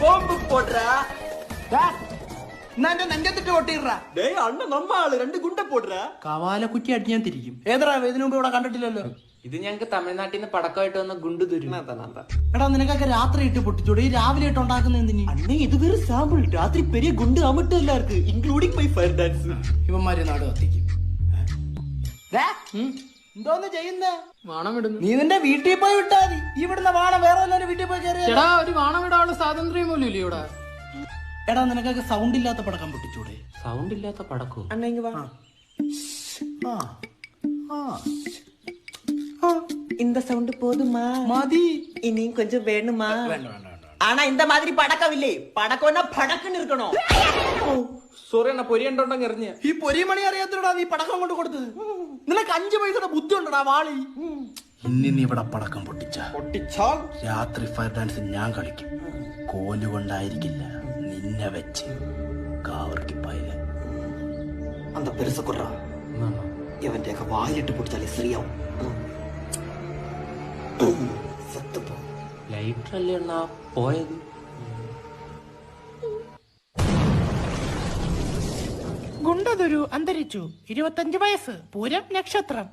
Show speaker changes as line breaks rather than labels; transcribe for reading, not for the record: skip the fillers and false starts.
Bomb പോട്രാ
നെഞ്ചത്തിട്ട് പൊട്ടിയിട്രാ.
അണ്ണ നമ്മ ആള് 2 ഗുണ്ട പോട്രാ.
കവാലക്കുറ്റി അടി ഞാൻ തിരിക്കും. ഏതാ ഇതിനു മുമ്പ് ഇവിടെ കണ്ടിട്ടില്ലല്ലോ.
ഇത് ഞങ്ങക്ക് തമിഴ്നാട്ടിൽ നിന്ന് പടക്കമായിട്ട് വന്ന ഗുണ്ടു തരും.
എടാ നിനക്കൊക്കെ രാത്രി ഇട്ട് പൊട്ടിച്ചൂടെ? ഈ രാവിലെ ഇട്ട് ഉണ്ടാക്കുന്ന എന്തിന്?
അണ്ണേ ഇത് വേറെ സാമ്പിൾ. രാത്രി പെരിയ ഗുണ്ട് അമിട്ട് എല്ലാവർക്കും ഇൻക്ലൂഡിംഗ് മൈ ഫയർ ഡാൻസ്.
ഇവന്മാര് നാട് കത്തിക്കും. എന്തോന്ന് ചെയ്യുന്നേ?
വാണം വിടുന്നു.
നീ നിന്റെ വീട്ടിൽ പോയി വിട്ടാ മതി. ഈ വിടുന്ന വാണം വേറെ വല്ലവരും വീട്ടിൽ പോയി കയറിയ.
എടാ ഒരു വാണം വിടാനുള്ള സ്വാതന്ത്ര്യം പോലും ഇല്ല ഇവിടെ.
എടാ നിനക്കൊക്കെ സൗണ്ട് ഇല്ലാത്ത പടക്കം പൊട്ടിച്ചൂടെ?
സൗണ്ട് ഇല്ലാത്ത പടക്കോ?
അണ്ണ ഇങ്ങ വാ. இந்த சவுண்ட் போதுமா?
മതി.
இனியும் கொஞ்சம் வேணுமா?
വേണ്ട വേണ്ട വേണ്ട.
ஆனா இந்த மாதிரி படக்கம் இல்லே. படக்கம்னா படக்குன்னு இருக்கணும்.
സോറി അണ്ണ പൊരി ഉണ്ടോണ്ടെങ്കിൽ എറിഞ്ഞ.
ഈ പൊരിമണി അറിയാത്തടാ നീ പടക്കം കൊണ്ട് കൊടുത്തത്. നിനക്ക് 5 പൈസയുടെ ബുദ്ധി ഉണ്ടടാ വാളി. ഇനി നീ ഇവിടെ പടക്കം പൊട്ടിച്ചാൽ രാത്രി ഫയർ ഡാൻസ് ഞാൻ കളിക്കും. കോലുകൊണ്ടായിരിക്കില്ല, നിന്നെ വെച്ച് കാവർക്കി പായ.
அந்த பெருச குறா இவன்டே வாயிலிட்டு பிடிச்சாலே சரியாവും. സത്തപ്പോ
ലൈറ്റർ അല്ലേ അണ്ണാ പോയത്?
ഗുണ്ടതൊരു അന്തരിച്ചു. 25 വയസ്സ്. പൂരം നക്ഷത്രം.